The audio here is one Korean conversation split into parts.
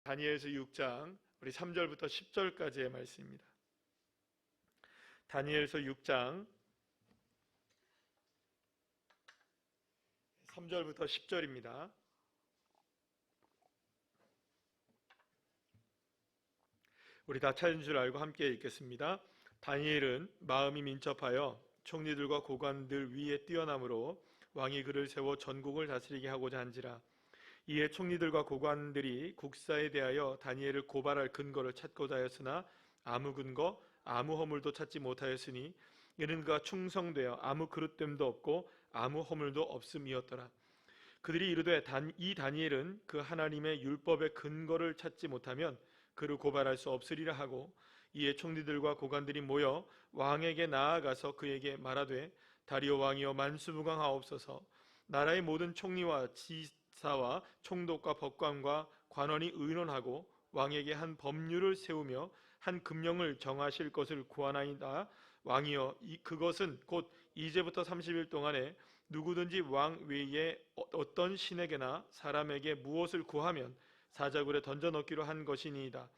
다니엘서 6장 우리 3절부터 10절까지의 말씀입니다. 다니엘서 6장 3절부터 10절입니다. 우리 다 찾은 줄 알고 함께 읽겠습니다. 다니엘은 마음이 민첩하여 총리들과 고관들 위에 뛰어남으로 왕이 그를 세워 전국을 다스리게 하고자 한지라. 이에 총리들과 고관들이 국사에 대하여 다니엘을 고발할 근거를 찾고자 하였으나 아무 근거 아무 허물도 찾지 못하였으니 이는 그가 충성되어 아무 그릇됨도 없고 아무 허물도 없음이었더라. 그들이 이르되 이 다니엘은 그 하나님의 율법의 근거를 찾지 못하면 그를 고발할 수 없으리라 하고, 이에 총리들과 고관들이 모여 왕에게 나아가서 그에게 말하되 다리오 왕이여 만수무강하옵소서. 나라의 모든 총리와 지사와 총독과 법관과 관원이 의논하고 왕에게 한 법률을 세우며 한 금령을 정하실 것을 구하나이다. 왕이여 그것은 곧 이제부터 30일 동안에 누구든지 왕 외에 어떤 신에게나 사람에게 무엇을 구하면 사자굴에 던져 넣기로 한 것이니이다.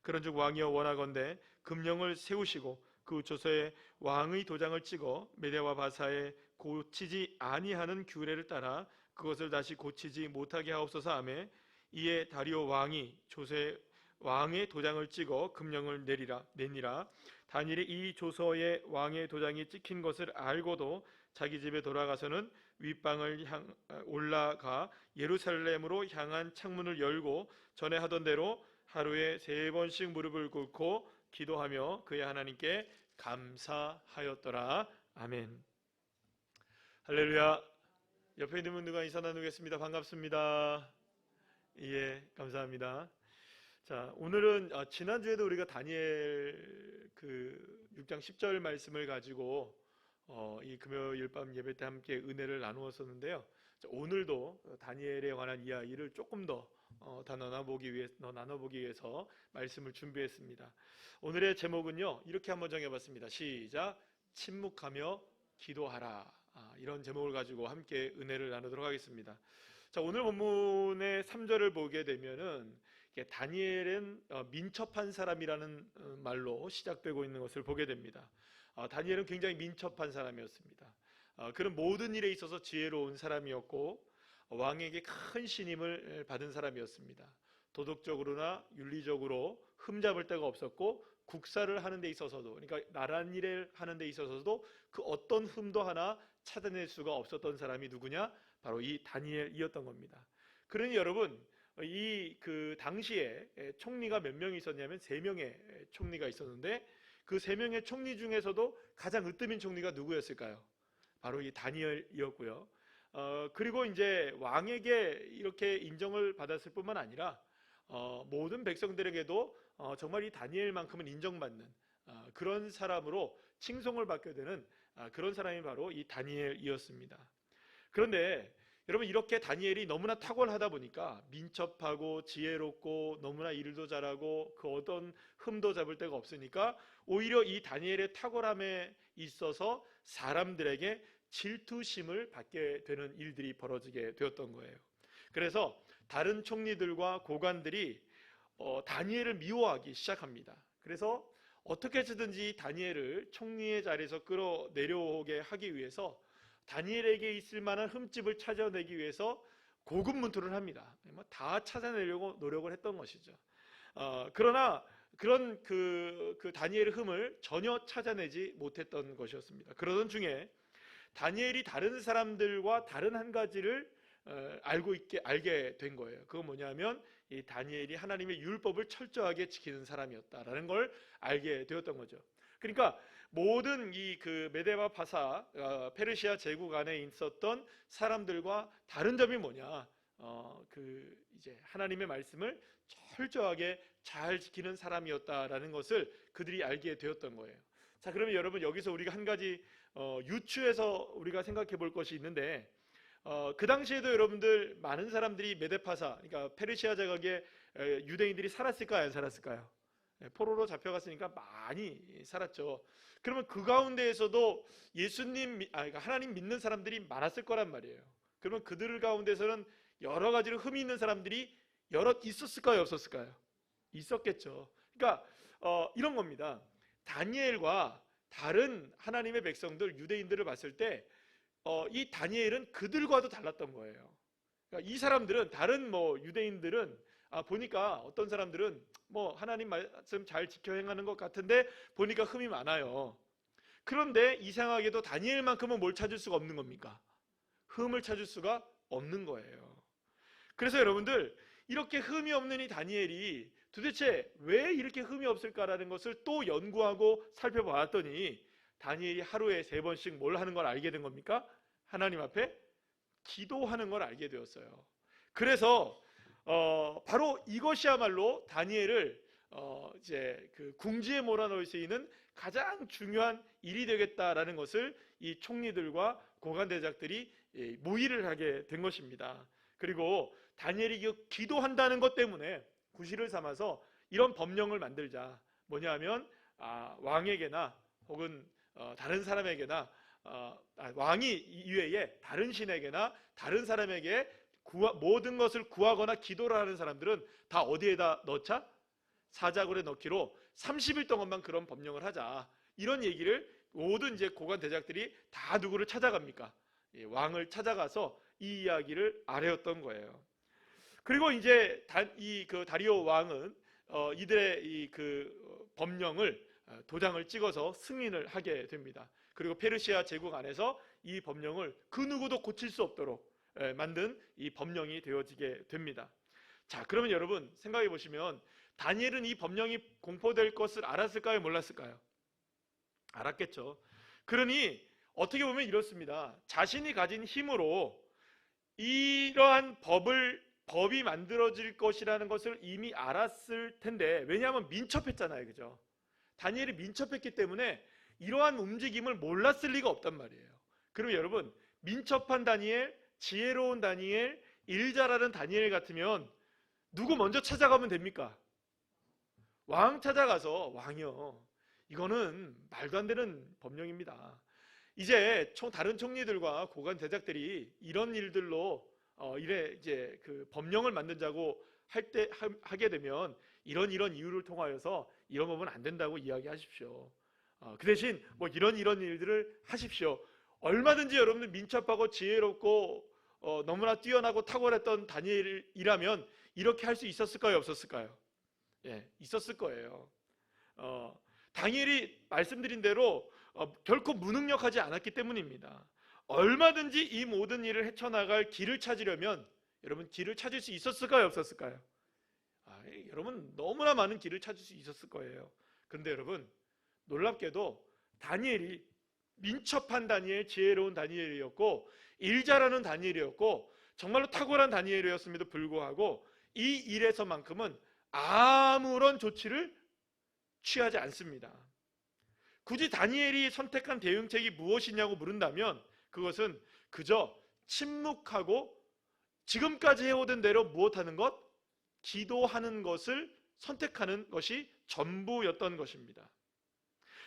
그런즉 왕이여 원하건대 금령을 세우시고 그 조서에 왕의 도장을 찍어 메대와 바사에 고치지 아니하는 규례를 따라 그것을 다시 고치지 못하게 하옵소서 하매, 이에 다리오 왕이 조서에 왕의 도장을 찍어 금령을 내니라. 다니엘이 이 조서에 왕의 도장이 찍힌 것을 알고도 자기 집에 돌아가서는 윗방을 올라가 예루살렘으로 향한 창문을 열고 전에 하던 대로 하루에 3번씩 무릎을 꿇고 기도하며 그의 하나님께 감사하였더라. 아멘. 할렐루야. 옆에 있는 분들과 인사 나누겠습니다. 반갑습니다. 예, 감사합니다. 자, 오늘은 지난주에도 우리가 다니엘 6장 10절 말씀을 가지고 이 금요일 밤 예배 때 함께 은혜를 나누었었는데요. 자, 오늘도 다니엘에 관한 이야기를 조금 더 나눠보기 위해서 말씀을 준비했습니다. 오늘의 제목은요, 이렇게 한번 정해봤습니다. 시작. 침묵하며 기도하라. 이런 제목을 가지고 함께 은혜를 나누도록 하겠습니다. 자, 오늘 본문의 3절을 보게 되면은 다니엘은 민첩한 사람이라는 말로 시작되고 있는 것을 보게 됩니다. 다니엘은 굉장히 민첩한 사람이었습니다. 그런 모든 일에 있어서 지혜로운 사람이었고 왕에게 큰 신임을 받은 사람이었습니다. 도덕적으로나 윤리적으로 흠잡을 데가 없었고 국사를 하는 데 있어서도, 그러니까 나랏일을 하는 데 있어서도 그 어떤 흠도 하나 찾아낼 수가 없었던 사람이 누구냐? 바로 이 다니엘이었던 겁니다. 그러니 여러분, 이 당시에 총리가 몇 명이 있었냐면 3명의 총리가 있었는데 그 3명의 총리 중에서도 가장 으뜸인 총리가 누구였을까요? 바로 이 다니엘이었고요. 그리고 이제 왕에게 이렇게 인정을 받았을 뿐만 아니라 모든 백성들에게도 정말 이 다니엘만큼은 인정받는 그런 사람으로 칭송을 받게 되는 그런 사람이 바로 이 다니엘이었습니다. 그런데 여러분, 이렇게 다니엘이 너무나 탁월하다 보니까 민첩하고 지혜롭고 너무나 일도 잘하고 그 어떤 흠도 잡을 데가 없으니까 오히려 이 다니엘의 탁월함에 있어서 사람들에게 질투심을 받게 되는 일들이 벌어지게 되었던 거예요. 그래서 다른 총리들과 고관들이 다니엘을 미워하기 시작합니다. 그래서 어떻게 해서든지 다니엘을 총리의 자리에서 끌어내려오게 하기 위해서 다니엘에게 있을 만한 흠집을 찾아내기 위해서 고군분투를 합니다. 다 찾아내려고 노력을 했던 것이죠. 그러나 그런 그 다니엘의 흠을 전혀 찾아내지 못했던 것이었습니다. 그러던 중에 다니엘이 다른 사람들과 다른 한 가지를 알게 된 거예요. 그건 뭐냐면 이 다니엘이 하나님의 율법을 철저하게 지키는 사람이었다라는 걸 알게 되었던 거죠. 그러니까 모든 이 메대와 바사 페르시아 제국 안에 있었던 사람들과 다른 점이 뭐냐? 이제 하나님의 말씀을 철저하게 잘 지키는 사람이었다라는 것을 그들이 알게 되었던 거예요. 자, 그러면 여러분, 여기서 우리가 한 가지 유추해서 우리가 생각해 볼 것이 있는데, 그 당시에도 여러분들 많은 사람들이 메데파사, 그러니까 페르시아 제국에 유대인들이 살았을까요, 안 살았을까요? 포로로 잡혀갔으니까 많이 살았죠. 그러면 그 가운데에서도 그러니까 하나님 믿는 사람들이 많았을 거란 말이에요. 그러면 그들 가운데서는 여러 가지로 흠이 있는 사람들이 여럿 있었을까요? 없었을까요? 있었겠죠. 그러니까 이런 겁니다. 다니엘과 다른 하나님의 백성들, 유대인들을 봤을 때 이 다니엘은 그들과도 달랐던 거예요. 그러니까 이 사람들은, 다른 유대인들은 보니까 어떤 사람들은 하나님 말씀 잘 지켜 행하는 것 같은데 보니까 흠이 많아요. 그런데 이상하게도 다니엘만큼은 뭘 찾을 수가 없는 겁니까? 흠을 찾을 수가 없는 거예요. 그래서 여러분들, 이렇게 흠이 없는 이 다니엘이 도대체 왜 이렇게 흠이 없을까라는 것을 또 연구하고 살펴보았더니 다니엘이 하루에 3번씩 뭘 하는 걸 알게 된 겁니까? 하나님 앞에 기도하는 걸 알게 되었어요. 그래서 바로 이것이야말로 다니엘을 이제 그 궁지에 몰아넣을 수 있는 가장 중요한 일이 되겠다라는 것을 이 총리들과 고관대작들이 모의를 하게 된 것입니다. 그리고 다니엘이 기도한다는 것 때문에 구실을 삼아서 이런 법령을 만들자. 뭐냐면 왕에게나 혹은 다른 사람에게나 왕이 이외에 다른 신에게나 다른 사람에게 모든 것을 구하거나 기도를 하는 사람들은 다 어디에다 넣자? 사자굴에 넣기로 30일 동안만 그런 법령을 하자. 이런 얘기를 모든 이제 고관 대작들이 다 누구를 찾아갑니까? 왕을 찾아가서 이 이야기를 아뢰었던 거예요. 그리고 이제 그 다리오 왕은 이들의 이 그 법령을 도장을 찍어서 승인을 하게 됩니다. 그리고 페르시아 제국 안에서 이 법령을 그 누구도 고칠 수 없도록 만든 이 법령이 되어지게 됩니다. 자, 그러면 여러분 생각해 보시면 다니엘은 이 법령이 공포될 것을 알았을까요? 몰랐을까요? 알았겠죠. 그러니 어떻게 보면 이렇습니다. 자신이 가진 힘으로 이러한 법이 만들어질 것이라는 것을 이미 알았을 텐데, 왜냐하면 민첩했잖아요. 그죠? 다니엘이 민첩했기 때문에 이러한 움직임을 몰랐을 리가 없단 말이에요. 그럼 여러분, 민첩한 다니엘, 지혜로운 다니엘, 일 잘하는 다니엘 같으면 누구 먼저 찾아가면 됩니까? 왕 찾아가서, 왕이요, 이거는 말도 안 되는 법령입니다. 이제 다른 총리들과 고관 대작들이 이런 일들로 이제 그 법령을 만들자고 하게 되면 이런 이유를 통하여서 이런 법은 안 된다고 이야기하십시오. 그 대신 이런 일들을 하십시오. 얼마든지 여러분들 민첩하고 지혜롭고 너무나 뛰어나고 탁월했던 다니엘이라면 이렇게 할 수 있었을까요? 없었을까요? 예, 있었을 거예요. 다니엘이 말씀드린 대로 결코 무능력하지 않았기 때문입니다. 얼마든지 이 모든 일을 헤쳐나갈 길을 찾으려면 여러분 길을 찾을 수 있었을까요? 없었을까요? 여러분 너무나 많은 길을 찾을 수 있었을 거예요. 그런데 여러분 놀랍게도 다니엘이 민첩한 다니엘, 지혜로운 다니엘이었고 일 잘하는 다니엘이었고 정말로 탁월한 다니엘이었음에도 불구하고 이 일에서만큼은 아무런 조치를 취하지 않습니다. 굳이 다니엘이 선택한 대응책이 무엇이냐고 물은다면 그것은 그저 침묵하고 지금까지 해오던 대로 무엇하는 것? 기도하는 것을 선택하는 것이 전부였던 것입니다.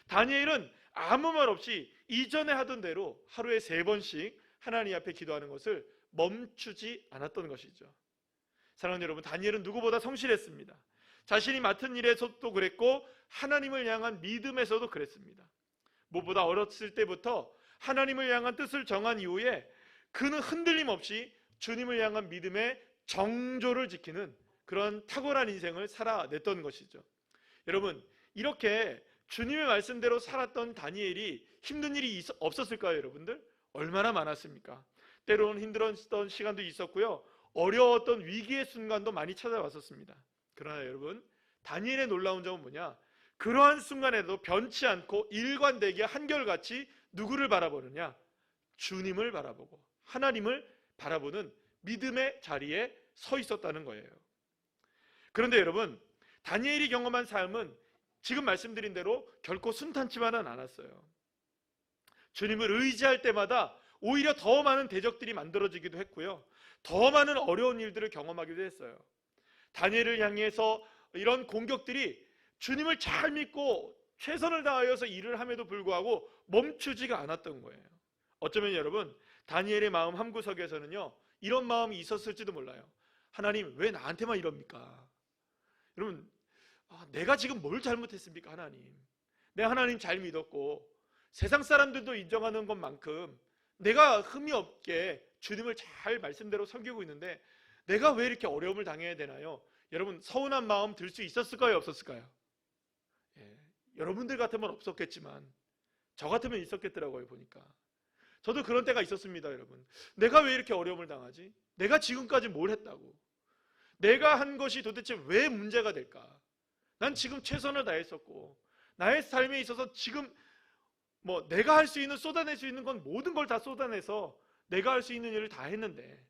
다니엘은 아무 말 없이 이전에 하던 대로 하루에 3번씩 하나님 앞에 기도하는 것을 멈추지 않았던 것이죠. 사랑하는 여러분, 다니엘은 누구보다 성실했습니다. 자신이 맡은 일에서도 그랬고 하나님을 향한 믿음에서도 그랬습니다. 무엇보다 어렸을 때부터 하나님을 향한 뜻을 정한 이후에 그는 흔들림 없이 주님을 향한 믿음의 정조를 지키는 그런 탁월한 인생을 살아냈던 것이죠. 여러분, 이렇게 주님의 말씀대로 살았던 다니엘이 힘든 일이 없었을까요? 여러분들? 얼마나 많았습니까? 때로는 힘들었던 시간도 있었고요, 어려웠던 위기의 순간도 많이 찾아왔었습니다. 그러나 여러분, 다니엘의 놀라운 점은 뭐냐? 그러한 순간에도 변치 않고 일관되게 한결같이 누구를 바라보느냐? 주님을 바라보고 하나님을 바라보는 믿음의 자리에 서 있었다는 거예요. 그런데 여러분, 다니엘이 경험한 삶은 지금 말씀드린 대로 결코 순탄치만은 않았어요. 주님을 의지할 때마다 오히려 더 많은 대적들이 만들어지기도 했고요, 더 많은 어려운 일들을 경험하기도 했어요. 다니엘을 향해서 이런 공격들이 주님을 잘 믿고 최선을 다하여서 일을 함에도 불구하고 멈추지가 않았던 거예요. 어쩌면 여러분, 다니엘의 마음 한구석에서는요 이런 마음이 있었을지도 몰라요. 하나님 왜 나한테만 이럽니까? 여러분, 내가 지금 뭘 잘못했습니까? 하나님, 내가 하나님 잘 믿었고 세상 사람들도 인정하는 것만큼 내가 흠이 없게 주님을 잘 말씀대로 섬기고 있는데 내가 왜 이렇게 어려움을 당해야 되나요? 여러분, 서운한 마음 들 수 있었을까요? 없었을까요? 예, 여러분들 같으면 없었겠지만 저 같으면 있었겠더라고요. 보니까 저도 그런 때가 있었습니다. 여러분, 내가 왜 이렇게 어려움을 당하지? 내가 지금까지 뭘 했다고? 내가 한 것이 도대체 왜 문제가 될까? 난 지금 최선을 다했었고 나의 삶에 있어서 지금 내가 할 수 있는, 쏟아낼 수 있는 건 모든 걸 다 쏟아내서 내가 할 수 있는 일을 다 했는데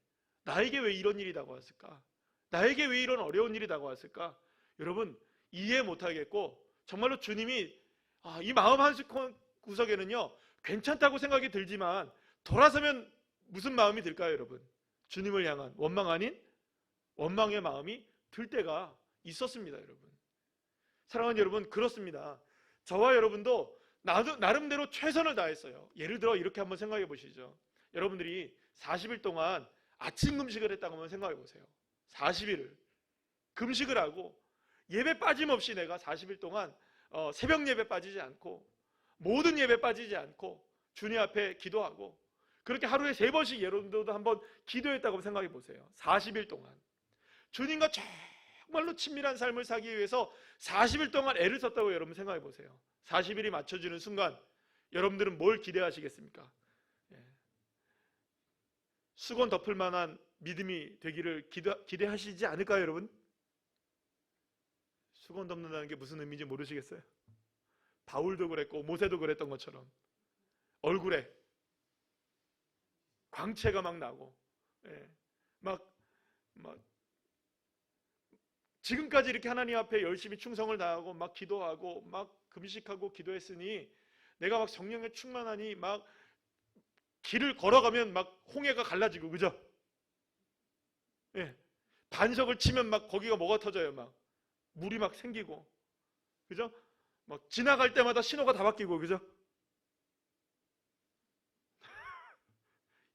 나에게 왜 이런 일이 다가왔을까? 나에게 왜 이런 어려운 일이 다가왔을까? 여러분, 이해 못하겠고 정말로 주님이 이 마음 한 구석에는요 괜찮다고 생각이 들지만 돌아서면 무슨 마음이 들까요? 여러분, 주님을 향한 원망 아닌 원망의 마음이 들 때가 있었습니다. 여러분, 사랑하는 여러분, 그렇습니다. 저와 여러분도 나름대로 최선을 다했어요. 예를 들어 이렇게 한번 생각해 보시죠. 여러분들이 40일 동안 아침 금식을 했다고 한번 생각해 보세요. 40일을 금식을 하고 예배 빠짐없이 내가 40일 동안 새벽 예배 빠지지 않고 모든 예배 빠지지 않고 주님 앞에 기도하고 그렇게 하루에 3번씩 여러분들도 한번 기도했다고 생각해 보세요. 40일 동안 주님과 정말로 친밀한 삶을 살기 위해서 40일 동안 애를 썼다고 여러분 생각해 보세요. 40일이 맞춰지는 순간 여러분들은 뭘 기대하시겠습니까? 수건 덮을 만한 믿음이 되기를 기대하시지 않을까요? 여러분, 수건 덮는다는 게 무슨 의미인지 모르시겠어요? 바울도 그랬고 모세도 그랬던 것처럼 얼굴에 광채가 막 나고 막 지금까지 이렇게 하나님 앞에 열심히 충성을 다하고 막 기도하고 막 금식하고 기도했으니 내가 막 성령에 충만하니 막 길을 걸어가면 막 홍해가 갈라지고, 그죠? 반석을 치면 막 거기가 뭐가 터져요. 막 물이 막 생기고, 그죠? 막 지나갈 때마다 신호가 다 바뀌고, 그죠?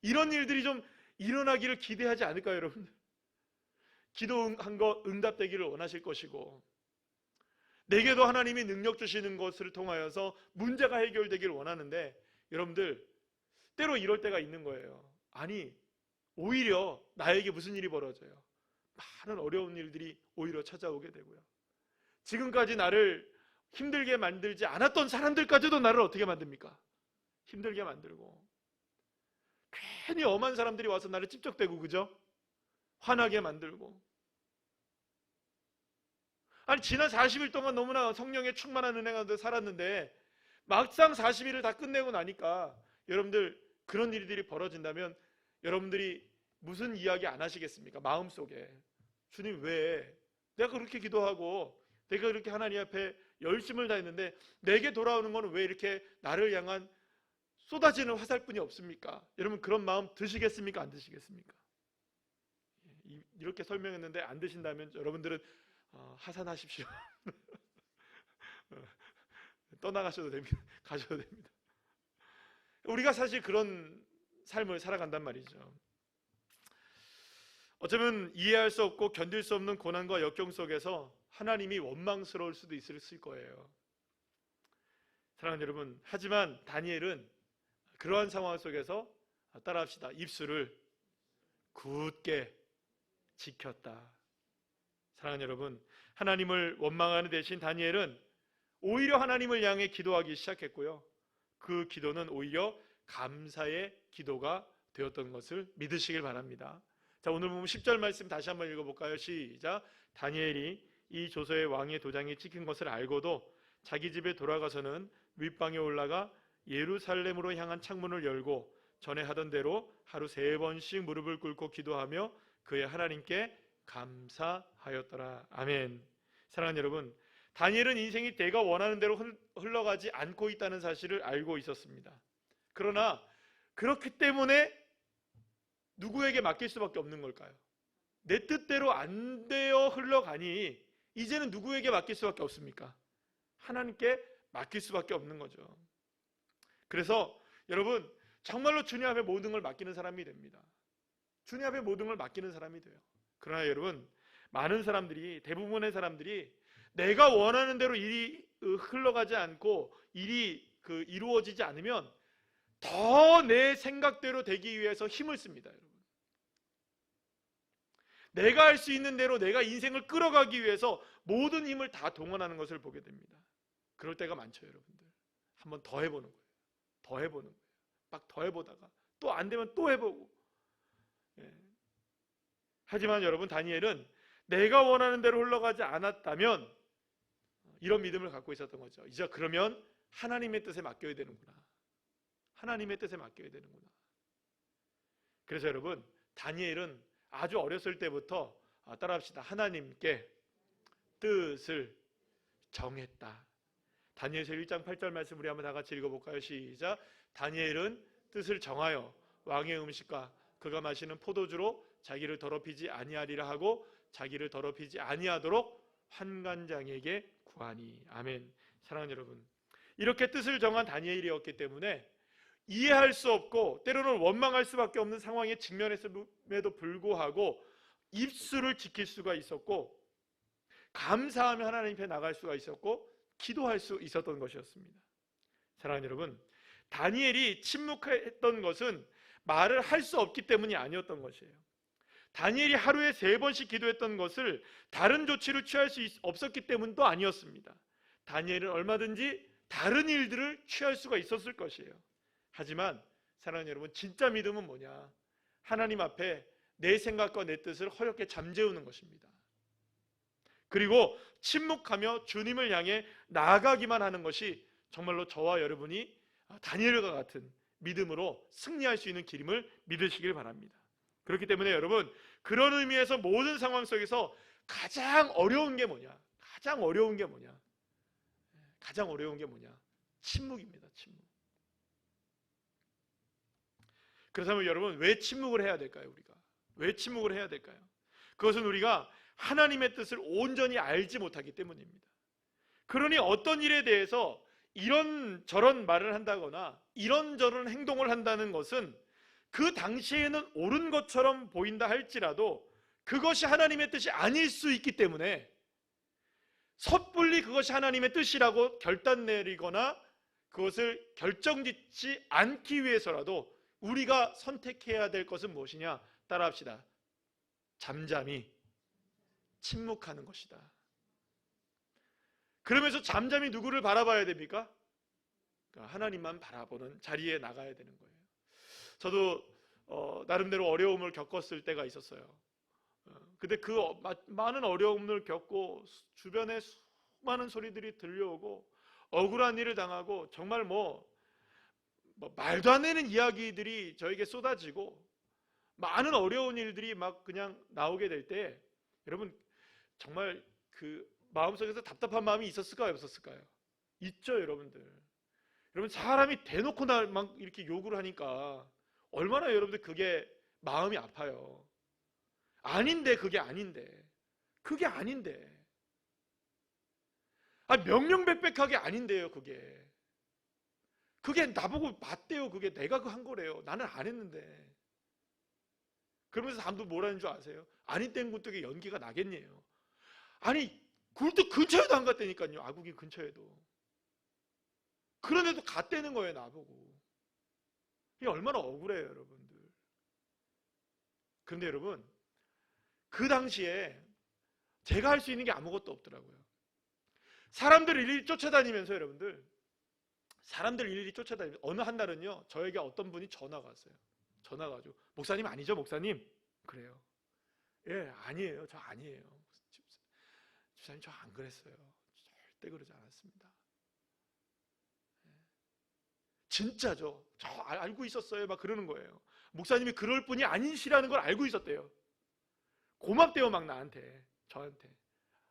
이런 일들이 좀 일어나기를 기대하지 않을까요, 여러분? 기도한 거 응답되기를 원하실 것이고, 내게도 하나님이 능력 주시는 것을 통하여서 문제가 해결되기를 원하는데, 여러분들 때로 이럴 때가 있는 거예요. 아니, 오히려 나에게 무슨 일이 벌어져요? 많은 어려운 일들이 오히려 찾아오게 되고요. 지금까지 나를 힘들게 만들지 않았던 사람들까지도 나를 어떻게 만듭니까? 힘들게 만들고, 괜히 엄한 사람들이 와서 나를 찝적대고, 그죠? 화나게 만들고. 아니, 지난 40일 동안 너무나 성령에 충만한 은혜 가운데 살았는데 막상 40일을 다 끝내고 나니까 여러분들 그런 일들이 벌어진다면 여러분들이 무슨 이야기 안 하시겠습니까? 마음속에 주님, 왜 내가 그렇게 기도하고 내가 그렇게 하나님 앞에 열심을 다했는데 내게 돌아오는 것은 왜 이렇게 나를 향한 쏟아지는 화살뿐이 없습니까? 여러분, 그런 마음 드시겠습니까? 안 드시겠습니까? 이렇게 설명했는데 안 드신다면 여러분들은 하산하십시오. 떠나가셔도 됩니다. 가셔도 됩니다. 우리가 사실 그런 삶을 살아간단 말이죠. 어쩌면 이해할 수 없고 견딜 수 없는 고난과 역경 속에서 하나님이 원망스러울 수도 있을 거예요. 사랑하는 여러분, 하지만 다니엘은 그러한 상황 속에서 따라합시다. 입술을 굳게 지켰다. 사랑하는 여러분, 하나님을 원망하는 대신 다니엘은 오히려 하나님을 향해 기도하기 시작했고요. 그 기도는 오히려 감사의 기도가 되었던 것을 믿으시길 바랍니다. 자, 오늘 보면 10절 말씀 다시 한번 읽어볼까요? 시작. 다니엘이 이 조서의 왕의 도장이 찍힌 것을 알고도 자기 집에 돌아가서는 윗방에 올라가 예루살렘으로 향한 창문을 열고 전에 하던 대로 하루 3번씩 무릎을 꿇고 기도하며 그의 하나님께 감사하였더라. 아멘. 사랑하는 여러분, 다니엘은 인생이 내가 원하는 대로 흘러가지 않고 있다는 사실을 알고 있었습니다. 그러나 그렇기 때문에 누구에게 맡길 수밖에 없는 걸까요? 내 뜻대로 안 되어 흘러가니 이제는 누구에게 맡길 수밖에 없습니까? 하나님께 맡길 수밖에 없는 거죠. 그래서 여러분, 정말로 주님 앞에 모든 걸 맡기는 사람이 됩니다. 주님 앞에 모든 걸 맡기는 사람이 돼요. 그러나 여러분, 많은 사람들이, 대부분의 사람들이 내가 원하는 대로 일이 흘러가지 않고 일이 이루어지지 않으면 더 내 생각대로 되기 위해서 힘을 씁니다. 여러분, 내가 할 수 있는 대로 내가 인생을 끌어가기 위해서 모든 힘을 다 동원하는 것을 보게 됩니다. 그럴 때가 많죠. 여러분들, 한번 더 해보는 거예요. 더 해보는 거예요. 막 더 해보다가 또 안 되면 또 해보고. 예. 하지만 여러분, 다니엘은 내가 원하는 대로 흘러가지 않았다면 이런 믿음을 갖고 있었던 거죠. 이제 그러면 하나님의 뜻에 맡겨야 되는구나. 하나님의 뜻에 맡겨야 되는구나. 그래서 여러분, 다니엘은 아주 어렸을 때부터 따라합시다. 하나님께 뜻을 정했다. 다니엘서 1장 8절 말씀 우리 한번 다 같이 읽어볼까요? 시작. 다니엘은 뜻을 정하여 왕의 음식과 그가 마시는 포도주로 자기를 더럽히지 아니하리라 하고 자기를 더럽히지 아니하도록 환관장에게 구하니. 아멘. 사랑하는 여러분, 이렇게 뜻을 정한 다니엘이었기 때문에 이해할 수 없고 때로는 원망할 수밖에 없는 상황에 직면했음에도 불구하고 입술을 지킬 수가 있었고 감사하며 하나님 앞에 나갈 수가 있었고 기도할 수 있었던 것이었습니다. 사랑하는 여러분, 다니엘이 침묵했던 것은 말을 할 수 없기 때문이 아니었던 것이에요. 다니엘이 하루에 3번씩 기도했던 것을 다른 조치를 취할 수 없었기 때문도 아니었습니다. 다니엘은 얼마든지 다른 일들을 취할 수가 있었을 것이에요. 하지만 사랑하는 여러분, 진짜 믿음은 뭐냐? 하나님 앞에 내 생각과 내 뜻을 허옇게 잠재우는 것입니다. 그리고 침묵하며 주님을 향해 나아가기만 하는 것이 정말로 저와 여러분이 다니엘과 같은 믿음으로 승리할 수 있는 길임을 믿으시길 바랍니다. 그렇기 때문에 여러분, 그런 의미에서 모든 상황 속에서 가장 어려운 게 뭐냐? 가장 어려운 게 뭐냐? 가장 어려운 게 뭐냐? 침묵입니다. 침묵. 그렇다면 여러분, 왜 침묵을 해야 될까요? 우리가 왜 침묵을 해야 될까요? 그것은 우리가 하나님의 뜻을 온전히 알지 못하기 때문입니다. 그러니 어떤 일에 대해서 이런저런 말을 한다거나 이런저런 행동을 한다는 것은 그 당시에는 옳은 것처럼 보인다 할지라도 그것이 하나님의 뜻이 아닐 수 있기 때문에 섣불리 그것이 하나님의 뜻이라고 결단 내리거나 그것을 결정짓지 않기 위해서라도 우리가 선택해야 될 것은 무엇이냐? 따라합시다. 잠잠히 침묵하는 것이다. 그러면서 잠잠히 누구를 바라봐야 됩니까? 그러니까 하나님만 바라보는 자리에 나가야 되는 거예요. 저도 나름대로 어려움을 겪었을 때가 있었어요. 근데 그 많은 어려움을 겪고 주변에 수많은 소리들이 들려오고 억울한 일을 당하고 정말 말도 안 되는 이야기들이 저에게 쏟아지고 많은 어려운 일들이 막 그냥 나오게 될 때 여러분, 정말 그 마음속에서 답답한 마음이 있었을까요? 없었을까요? 있죠, 여러분들. 여러분, 사람이 대놓고 날 막 이렇게 욕을 하니까 얼마나 여러분들 그게 마음이 아파요. 아닌데, 그게 아닌데. 그게 아닌데. 명명백백하게 아닌데요, 그게. 그게 나보고 맞대요. 그게 내가 그 한 거래요. 나는 안 했는데. 그러면서 사람도 뭐라는 줄 아세요? 아니 땐 굴뚝에 연기가 나겠네요. 아니, 굴뚝 근처에도 안 갔다니까요. 아구기 근처에도. 그런데도 갔다는 거예요, 나보고. 이게 얼마나 억울해요, 여러분들. 그런데 여러분, 그 당시에 제가 할 수 있는 게 아무것도 없더라고요. 사람들 일일이 쫓아다니면서 여러분들, 사람들 일일이 쫓아다니면서 어느 한 날은요, 저에게 어떤 분이 전화가 왔어요. 전화가 가지고, 목사님 아니죠, 목사님? 그래요. 예, 아니에요. 저 아니에요. 집사님, 저 안 그랬어요. 절대 그러지 않았습니다. 진짜죠. 저 알고 있었어요. 막 그러는 거예요. 목사님이 그럴 분이 아니시라는 걸 알고 있었대요. 고맙대요, 막 나한테, 저한테.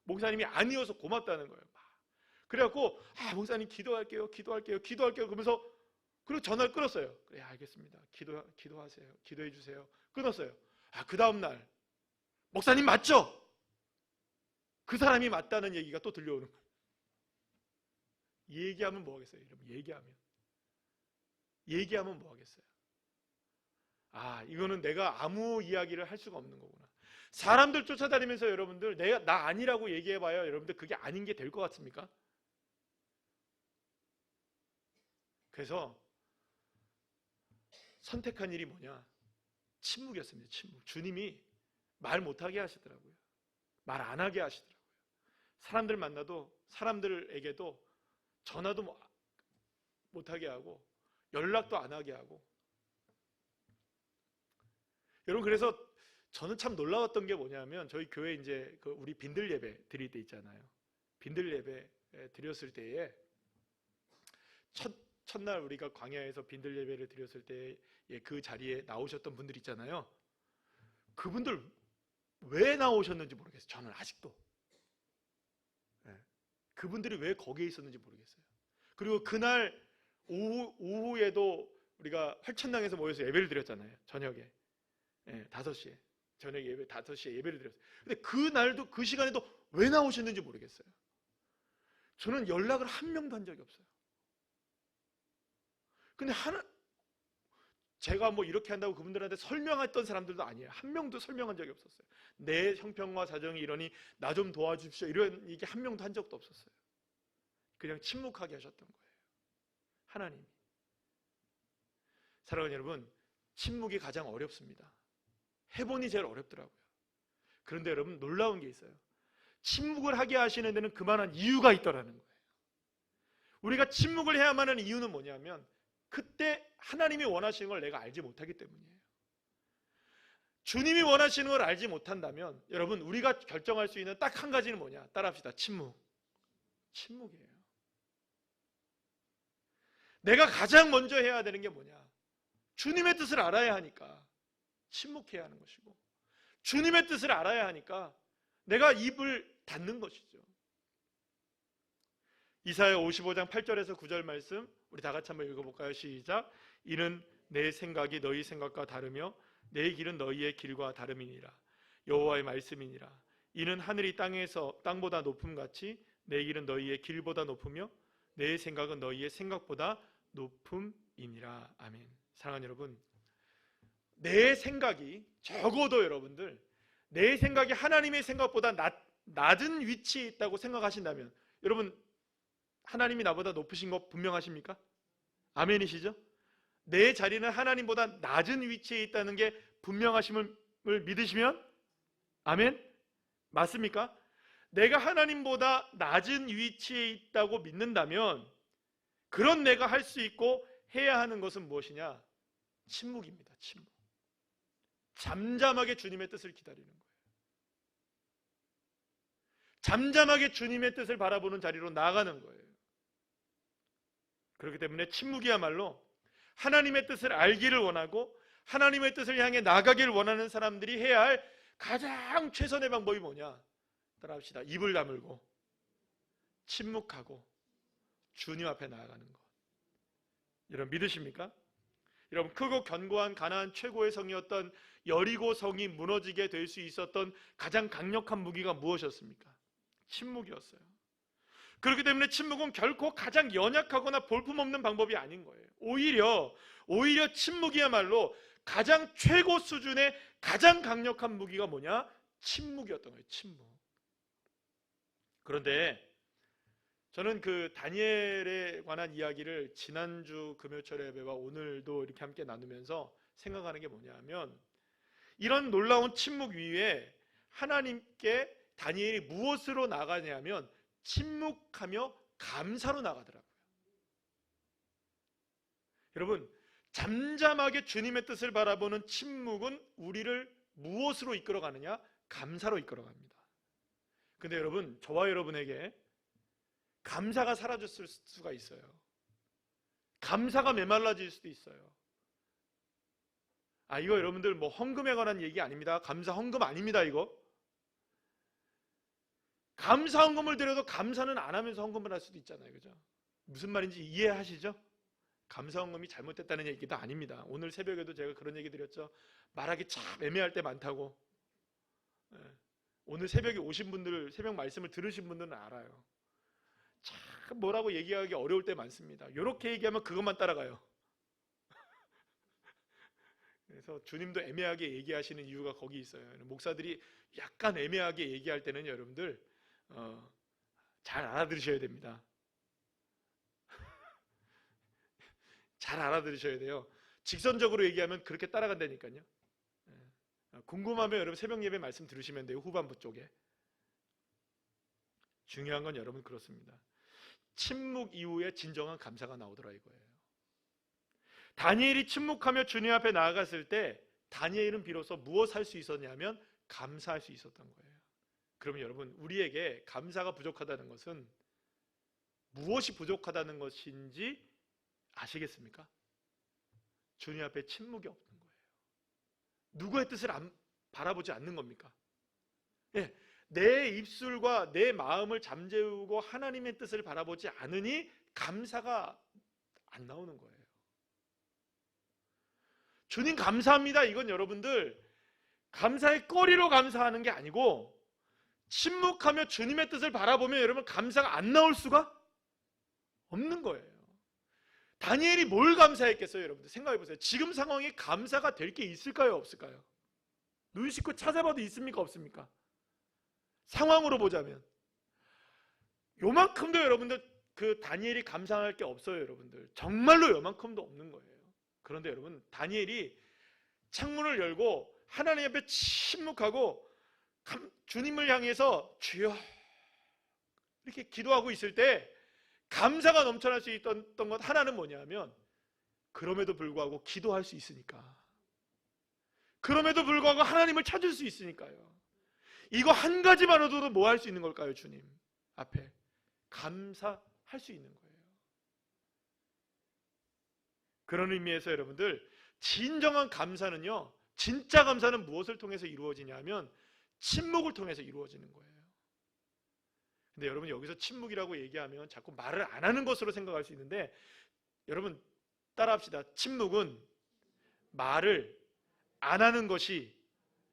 목사님이 아니어서 고맙다는 거예요. 그래갖고, 목사님 기도할게요, 그러면서, 그리고 전화를 끊었어요. 그래, 알겠습니다. 기도하세요. 기도해 주세요. 끊었어요. 그 다음날, 목사님 맞죠? 그 사람이 맞다는 얘기가 또 들려오는 거예요. 얘기하면 뭐 하겠어요, 여러분? 얘기하면 뭐 하겠어요? 이거는 내가 아무 이야기를 할 수가 없는 거구나. 사람들 쫓아다니면서 여러분들 내가 나 아니라고 얘기해봐요. 여러분들 그게 아닌 게 될 것 같습니까? 그래서 선택한 일이 뭐냐? 침묵이었습니다. 침묵. 주님이 말 못하게 하시더라고요. 말 안 하게 하시더라고요. 사람들 만나도 사람들에게도 전화도 못하게 하고 연락도 안 하게 하고. 여러분, 그래서 저는 참 놀라웠던 게 뭐냐면 저희 교회 이제 우리 빈들 예배 드릴 때 있잖아요. 빈들 예배 드렸을 때에 첫날 우리가 광야에서 빈들 예배를 드렸을 때 그 자리에 나오셨던 분들 있잖아요. 그분들 왜 나오셨는지 모르겠어요. 저는 아직도. 그분들이 왜 거기에 있었는지 모르겠어요. 그리고 그날 오후에도 우리가 활천당에서 모여서 예배를 드렸잖아요. 저녁에 5시에 저녁 예배 5시에 예배를 드렸어요. 근데 그날도 그 시간에도 왜 나오셨는지 모르겠어요. 저는 연락을 한 명도 한 적이 없어요. 근데 제가 뭐 이렇게 한다고 그분들한테 설명했던 사람들도 아니에요. 한 명도 설명한 적이 없었어요. 내 형편과 사정이 이러니 나 좀 도와주십시오. 이런 얘기 한 명도 한 적도 없었어요. 그냥 침묵하게 하셨던 거예요. 하나님이. 사랑하는 여러분, 침묵이 가장 어렵습니다. 해보니 제일 어렵더라고요. 그런데 여러분, 놀라운 게 있어요. 침묵을 하게 하시는 데는 그만한 이유가 있더라는 거예요. 우리가 침묵을 해야만 하는 이유는 뭐냐면 그때 하나님이 원하시는 걸 내가 알지 못하기 때문이에요. 주님이 원하시는 걸 알지 못한다면 여러분, 우리가 결정할 수 있는 딱 한 가지는 뭐냐? 따라합시다. 침묵. 침묵이에요. 내가 가장 먼저 해야 되는 게 뭐냐? 주님의 뜻을 알아야 하니까 침묵해야 하는 것이고, 주님의 뜻을 알아야 하니까 내가 입을 닫는 것이죠. 이사야 55장 8절에서 9절 말씀 우리 다 같이 한번 읽어볼까요? 시작. 이는 내 생각이 너희 생각과 다르며 내 길은 너희의 길과 다름이니라. 여호와의 말씀이니라. 이는 하늘이 땅보다 높음같이 내 길은 너희의 길보다 높으며 내 생각은 너희의 생각보다 높음이니라. 아멘. 사랑하는 여러분, 내 생각이 적어도 여러분들 내 생각이 하나님의 생각보다 낮은 위치에 있다고 생각하신다면 여러분, 하나님이 나보다 높으신 거 분명하십니까? 아멘이시죠? 내 자리는 하나님보다 낮은 위치에 있다는 게 분명하심을 믿으시면 아멘? 맞습니까? 내가 하나님보다 낮은 위치에 있다고 믿는다면 그런 내가 할 수 있고 해야 하는 것은 무엇이냐? 침묵입니다. 침묵. 잠잠하게 주님의 뜻을 기다리는 거예요. 잠잠하게 주님의 뜻을 바라보는 자리로 나아가는 거예요. 그렇기 때문에 침묵이야말로 하나님의 뜻을 알기를 원하고 하나님의 뜻을 향해 나가기를 원하는 사람들이 해야 할 가장 최선의 방법이 뭐냐? 따라합시다. 입을 다물고 침묵하고 주님 앞에 나아가는 것. 여러분 믿으십니까? 여러분, 크고 견고한 가나안 최고의 성이었던 여리고 성이 무너지게 될 수 있었던 가장 강력한 무기가 무엇이었습니까? 침묵이었어요. 그렇기 때문에 침묵은 결코 가장 연약하거나 볼품없는 방법이 아닌 거예요. 오히려 침묵이야말로 가장 최고 수준의 가장 강력한 무기가 뭐냐? 침묵이었던 거예요. 침묵. 그런데 저는 그 다니엘에 관한 이야기를 지난주 금요철 예배와 오늘도 이렇게 함께 나누면서 생각하는 게 뭐냐면 이런 놀라운 침묵 위에 하나님께 다니엘이 무엇으로 나가냐면 침묵하며 감사로 나가더라고요. 여러분, 잠잠하게 주님의 뜻을 바라보는 침묵은 우리를 무엇으로 이끌어가느냐? 감사로 이끌어갑니다. 근데 여러분, 저와 여러분에게 감사가 사라졌을 수가 있어요. 감사가 메말라질 수도 있어요. 이거 여러분들 뭐 헌금에 관한 얘기 아닙니다. 감사 헌금 아닙니다. 이거 감사 헌금을 드려도 감사는 안 하면서 헌금을 할 수도 있잖아요. 그죠? 무슨 말인지 이해하시죠? 감사 헌금이 잘못됐다는 얘기도 아닙니다. 오늘 새벽에도 제가 그런 얘기 드렸죠. 말하기 참 애매할 때 많다고. 오늘 새벽에 오신 분들, 새벽 말씀을 들으신 분들은 알아요. 참 뭐라고 얘기하기 어려울 때 많습니다. 이렇게 얘기하면 그것만 따라가요. 그래서 주님도 애매하게 얘기하시는 이유가 거기 있어요. 목사들이 약간 애매하게 얘기할 때는 여러분들 잘 알아들으셔야 됩니다. 잘 알아들으셔야 돼요. 직선적으로 얘기하면 그렇게 따라간다니까요. 궁금하면 여러분 새벽 예배 말씀 들으시면 돼요. 후반부 쪽에. 중요한 건 여러분 그렇습니다. 침묵 이후에 진정한 감사가 나오더라 이거예요. 다니엘이 침묵하며 주님 앞에 나아갔을 때 다니엘은 비로소 무엇 할 수 있었냐면 감사할 수 있었던 거예요. 그러면 여러분 우리에게 감사가 부족하다는 것은 무엇이 부족하다는 것인지 아시겠습니까? 주님 앞에 침묵이 없는 거예요. 누구의 뜻을 바라보지 않는 겁니까? 예, 내 입술과 내 마음을 잠재우고 하나님의 뜻을 바라보지 않으니 감사가 안 나오는 거예요. 주님 감사합니다. 이건 여러분들 감사의 거리로 감사하는 게 아니고 침묵하며 주님의 뜻을 바라보면 여러분 감사가 안 나올 수가 없는 거예요. 다니엘이 뭘 감사했겠어요? 여러분들 생각해 보세요. 지금 상황에 감사가 될 게 있을까요? 없을까요? 눈 씻고 찾아봐도 있습니까? 없습니까? 상황으로 보자면 요만큼도 여러분들 그 다니엘이 감사할 게 없어요. 여러분들 정말로 요만큼도 없는 거예요. 그런데 여러분 다니엘이 창문을 열고 하나님 앞에 침묵하고 주님을 향해서 주여 이렇게 기도하고 있을 때 감사가 넘쳐날 수 있던 것 하나는 뭐냐면 그럼에도 불구하고 기도할 수 있으니까, 그럼에도 불구하고 하나님을 찾을 수 있으니까요. 이거 한 가지만으로도 뭐 할 수 있는 걸까요? 주님 앞에 감사할 수 있는 거예요. 그런 의미에서 여러분들 진정한 감사는요, 진짜 감사는 무엇을 통해서 이루어지냐면 침묵을 통해서 이루어지는 거예요. 근데 여러분 여기서 침묵이라고 얘기하면 자꾸 말을 안 하는 것으로 생각할 수 있는데 여러분 따라합시다. 침묵은 말을 안 하는 것이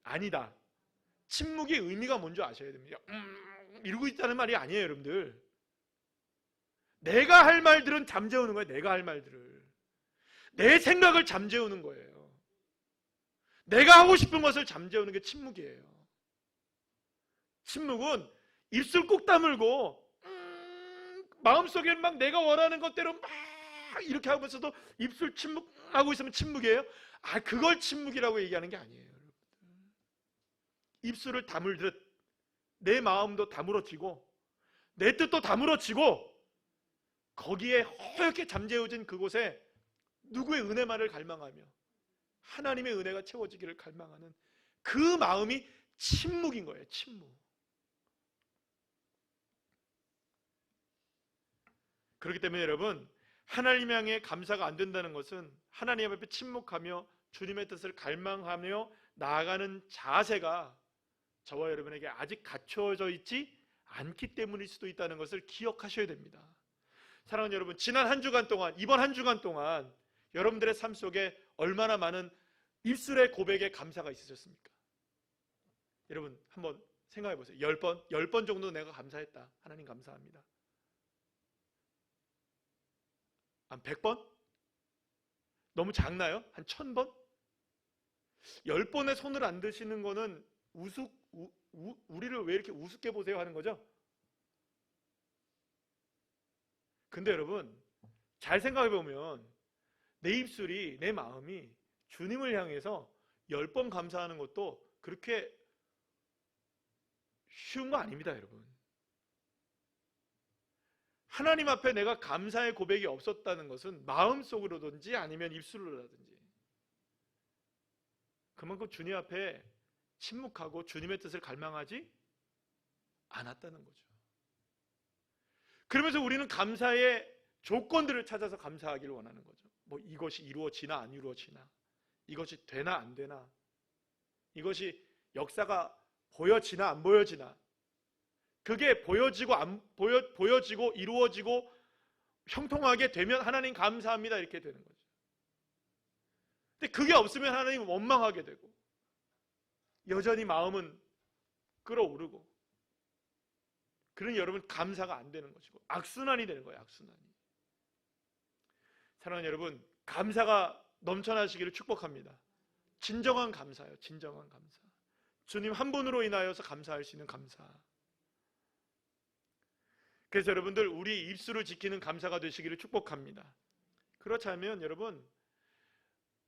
아니다. 침묵의 의미가 뭔지 아셔야 됩니다. 이러고 있다는 말이 아니에요. 여러분들 내가 할 말들은 잠재우는 거예요. 내가 할 말들을 내 생각을 잠재우는 거예요. 내가 하고 싶은 것을 잠재우는 게 침묵이에요. 침묵은 입술 꾹 다물고 마음속에 막 내가 원하는 것대로 막 이렇게 하면서도 입술 침묵하고 있으면 침묵이에요? 그걸 침묵이라고 얘기하는 게 아니에요. 여러분들. 입술을 다물듯 내 마음도 다물어지고 내 뜻도 다물어지고 거기에 허옇게 잠재워진 그곳에 누구의 은혜만을 갈망하며 하나님의 은혜가 채워지기를 갈망하는 그 마음이 침묵인 거예요. 침묵. 그렇기 때문에 여러분 하나님 향해 감사가 안 된다는 것은 하나님 앞에 침묵하며 주님의 뜻을 갈망하며 나아가는 자세가 저와 여러분에게 아직 갖춰져 있지 않기 때문일 수도 있다는 것을 기억하셔야 됩니다. 사랑하는 여러분, 지난 한 주간 동안, 이번 한 주간 동안 여러분들의 삶 속에 얼마나 많은 입술의 고백에 감사가 있으셨습니까? 여러분 한번 생각해 보세요. 10번 정도 내가 감사했다. 하나님 감사합니다. 한 100번? 너무 작나요? 한 1000번? 10번에 손을 안 드시는 거는 우리를 왜 이렇게 우습게 보세요 하는 거죠? 근데 여러분 잘 생각해 보면 내 입술이, 내 마음이 주님을 향해서 10번 감사하는 것도 그렇게 쉬운 거 아닙니다. 여러분 하나님 앞에 내가 감사의 고백이 없었다는 것은 마음속으로든지 아니면 입술로라든지 그만큼 주님 앞에 침묵하고 주님의 뜻을 갈망하지 않았다는 거죠. 그러면서 우리는 감사의 조건들을 찾아서 감사하기를 원하는 거죠. 뭐 이것이 이루어지나 안 이루어지나, 이것이 되나 안 되나, 이것이 역사가 보여지나 안 보여지나, 그게 보여지고 보여지고 이루어지고 형통하게 되면 하나님 감사합니다 이렇게 되는 거죠. 근데 그게 없으면 하나님 원망하게 되고 여전히 마음은 끓어오르고 그러니 여러분 감사가 안 되는 것이고 악순환이 되는 거예요. 악순환이. 사랑하는 여러분 감사가 넘쳐나시기를 축복합니다. 진정한 감사예요. 진정한 감사. 주님 한 분으로 인하여서 감사할 수 있는 감사. 그래서 여러분들 우리 입술을 지키는 감사가 되시기를 축복합니다. 그렇다면 여러분,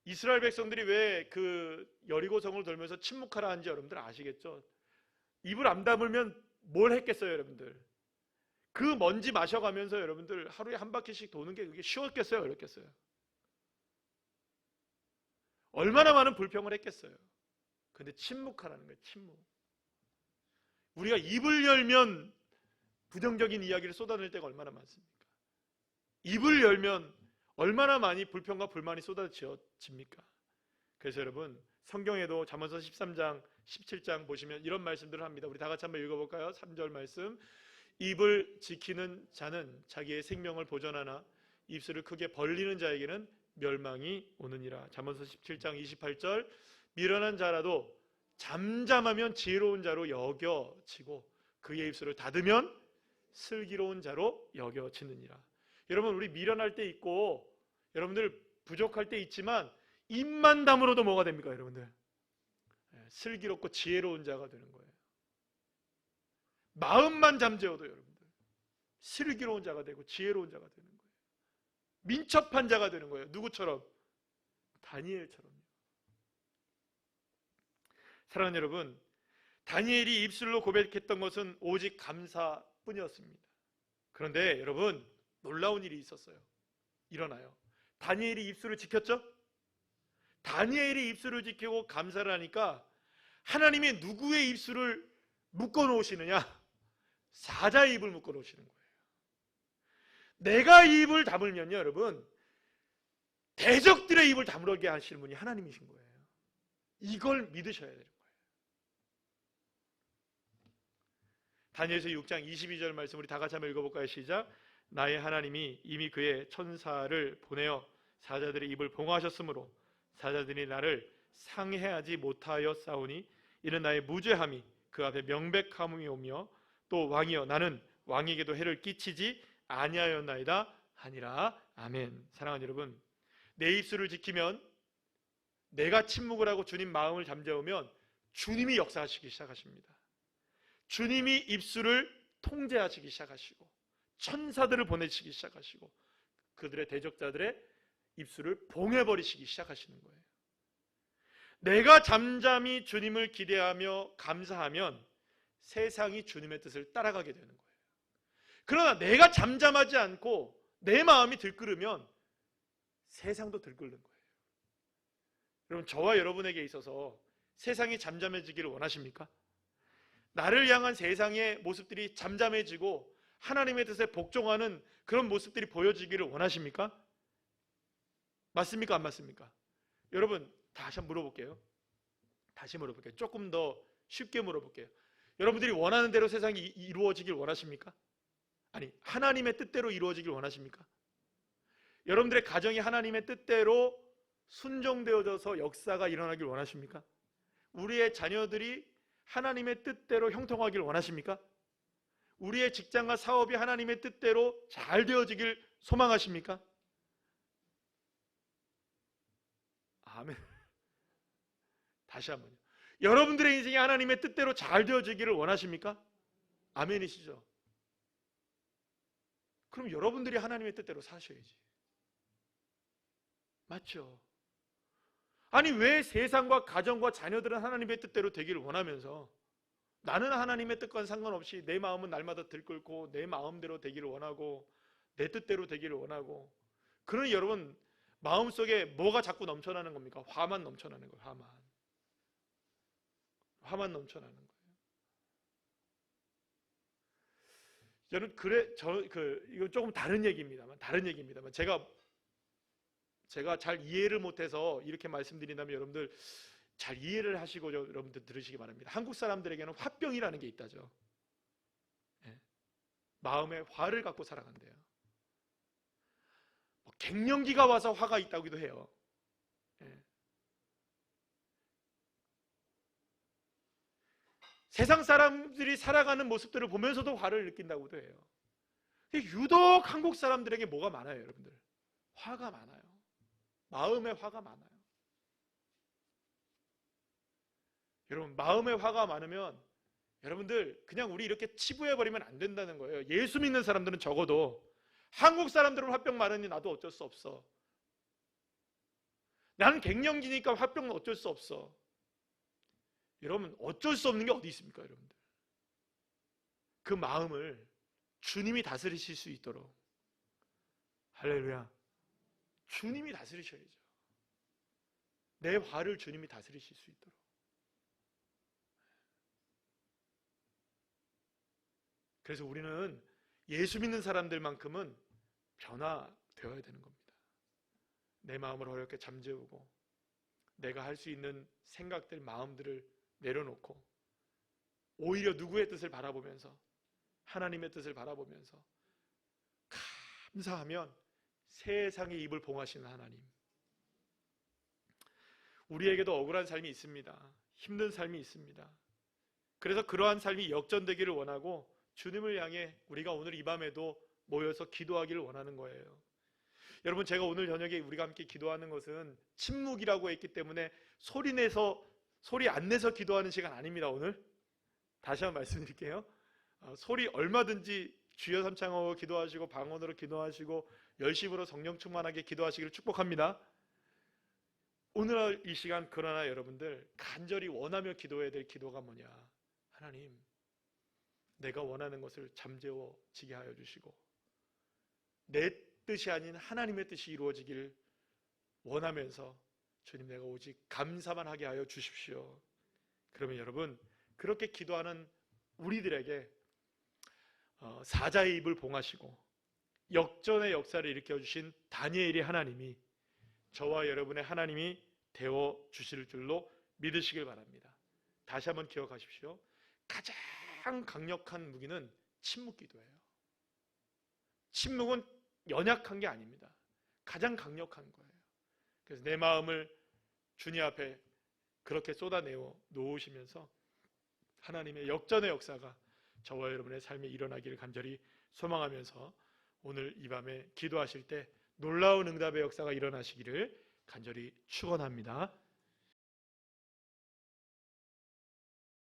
이스라엘 백성들이 왜 그 여리고성을 돌면서 침묵하라 한지 여러분들 아시겠죠? 입을 안 다물면 뭘 했겠어요, 여러분들? 그 먼지 마셔가면서 여러분들 하루에 한 바퀴씩 도는 게 그게 쉬웠겠어요, 어렵겠어요? 얼마나 많은 불평을 했겠어요. 근데 침묵하라는 거예요, 침묵. 우리가 입을 열면 부정적인 이야기를 쏟아낼 때가 얼마나 많습니까? 입을 열면 얼마나 많이 불평과 불만이 쏟아집니까? 그래서 여러분, 성경에도 잠언서 13장, 17장 보시면 이런 말씀들을 합니다. 우리 다 같이 한번 읽어볼까요? 3절 말씀. 입을 지키는 자는 자기의 생명을 보전하나 입술을 크게 벌리는 자에게는 멸망이 오느니라. 잠언서 17장 28절. 미련한 자라도 잠잠하면 지혜로운 자로 여겨지고 그의 입술을 닫으면 슬기로운 자로 여겨지느니라. 여러분, 우리 미련할 때 있고 여러분들 부족할 때 있지만 입만 다물어도 뭐가 됩니까, 여러분들? 슬기롭고 지혜로운 자가 되는 거예요. 마음만 잠재워도 여러분들 슬기로운 자가 되고 지혜로운 자가 되는 거예요. 민첩한 자가 되는 거예요. 누구처럼? 다니엘처럼요. 사랑하는 여러분, 다니엘이 입술로 고백했던 것은 오직 감사뿐이었습니다. 그런데 여러분, 놀라운 일이 있었어요. 일어나요. 다니엘이 입술을 지켰죠? 다니엘이 입술을 지키고 감사를 하니까 하나님이 누구의 입술을 묶어 놓으시느냐? 사자의 입을 묶어 놓으시는 거예요. 내가 입을 다물면요, 여러분, 대적들의 입을 다물게 하시는 분이 하나님이신 거예요. 이걸 믿으셔야 되는 거예요. 다니엘서 6장 22절 말씀 우리 다 같이 한번 읽어볼까요? 시작. 나의 하나님이 이미 그의 천사를 보내어 사자들의 입을 봉하셨으므로 사자들이 나를 상해하지 못하여 싸우니 이는 나의 무죄함이 그 앞에 명백함이 오며 또 왕이여 나는 왕에게도 해를 끼치지 아니하였나이다 하니라. 아멘. 사랑하는 여러분, 내 입술을 지키면, 내가 침묵을 하고 주님 마음을 잠재우면 주님이 역사하시기 시작하십니다. 주님이 입술을 통제하시기 시작하시고 천사들을 보내시기 시작하시고 그들의 대적자들의 입술을 봉해버리시기 시작하시는 거예요. 내가 잠잠히 주님을 기대하며 감사하면 세상이 주님의 뜻을 따라가게 되는 거예요. 그러나 내가 잠잠하지 않고 내 마음이 들끓으면 세상도 들끓는 거예요. 여러분, 저와 여러분에게 있어서 세상이 잠잠해지기를 원하십니까? 나를 향한 세상의 모습들이 잠잠해지고 하나님의 뜻에 복종하는 그런 모습들이 보여지기를 원하십니까? 맞습니까? 안 맞습니까? 여러분, 다시 한번 물어볼게요. 다시 물어볼게요. 조금 더 쉽게 물어볼게요. 여러분들이 원하는 대로 세상이 이루어지길 원하십니까? 아니, 하나님의 뜻대로 이루어지길 원하십니까? 여러분들의 가정이 하나님의 뜻대로 순종되어져서 역사가 일어나길 원하십니까? 우리의 자녀들이 하나님의 뜻대로 형통하길 원하십니까? 우리의 직장과 사업이 하나님의 뜻대로 잘 되어지길 소망하십니까? 아멘. 다시 한번요. 여러분들의 인생이 하나님의 뜻대로 잘 되어지기를 원하십니까? 아멘이시죠? 그럼 여러분들이 하나님의 뜻대로 사셔야지. 맞죠? 아니, 왜 세상과 가정과 자녀들은 하나님의 뜻대로 되기를 원하면서 나는 하나님의 뜻과는 상관없이 내 마음은 날마다 들끓고 내 마음대로 되기를 원하고 내 뜻대로 되기를 원하고, 그러니 여러분 마음속에 뭐가 자꾸 넘쳐나는 겁니까? 화만 넘쳐나는 거예요. 화만 넘쳐나는 거예요. 저는 이거 조금 다른 얘기입니다만 제가 잘 이해를 못해서 이렇게 말씀드린다면 여러분들 잘 이해를 하시고 여러분들 들으시기 바랍니다. 한국 사람들에게는 화병이라는 게 있다죠. 예. 마음에 화를 갖고 살아간대요. 갱년기가 와서 화가 있다고도 해요. 예. 세상 사람들이 살아가는 모습들을 보면서도 화를 느낀다고도 해요. 유독 한국 사람들에게 뭐가 많아요, 여러분들? 화가 많아요. 마음에 화가 많아요. 여러분, 마음에 화가 많으면 여러분들 그냥 우리 이렇게 치부해버리면 안 된다는 거예요. 예수 믿는 사람들은 적어도, 한국 사람들은 화병 많으니 나도 어쩔 수 없어. 나는 갱년기니까 화병은 어쩔 수 없어. 여러분, 어쩔 수 없는 게 어디 있습니까, 여러분들? 그 마음을 주님이 다스리실 수 있도록, 할렐루야, 주님이 다스리셔야죠. 내 화를 주님이 다스리실 수 있도록. 그래서 우리는 예수 믿는 사람들만큼은 변화되어야 되는 겁니다. 내 마음을 어렵게 잠재우고 내가 할 수 있는 생각들, 마음들을 내려놓고 오히려 누구의 뜻을 바라보면서, 하나님의 뜻을 바라보면서 감사하면 세상의 입을 봉하시는 하나님. 우리에게도 억울한 삶이 있습니다. 힘든 삶이 있습니다. 그래서 그러한 삶이 역전되기를 원하고 주님을 향해 우리가 오늘 이 밤에도 모여서 기도하기를 원하는 거예요. 여러분, 제가 오늘 저녁에 우리가 함께 기도하는 것은 침묵이라고 했기 때문에 소리 안 내서 기도하는 시간 아닙니다. 오늘 다시 한번 말씀드릴게요. 소리 얼마든지 주여 삼창하고 기도하시고 방언으로 기도하시고 열심으로 성령 충만하게 기도하시기를 축복합니다. 오늘 이 시간, 그러나 여러분들 간절히 원하며 기도해야 될 기도가 뭐냐? 하나님, 내가 원하는 것을 잠재워지게 하여 주시고 내 뜻이 아닌 하나님의 뜻이 이루어지길 원하면서 주님, 내가 오직 감사만 하게 하여 주십시오. 그러면 여러분, 그렇게 기도하는 우리들에게 사자의 입을 봉하시고 역전의 역사를 일으켜주신 다니엘의 하나님이 저와 여러분의 하나님이 되어 주실 줄로 믿으시길 바랍니다. 다시 한번 기억하십시오. 가장 강력한 무기는 침묵 기도예요. 침묵은 연약한 게 아닙니다. 가장 강력한 거예요. 그래서 내 마음을 주님 앞에 그렇게 쏟아내어 놓으시면서 하나님의 역전의 역사가 저와 여러분의 삶에 일어나기를 간절히 소망하면서 오늘 이 밤에 기도하실 때 놀라운 응답의 역사가 일어나시기를 간절히 축원합니다.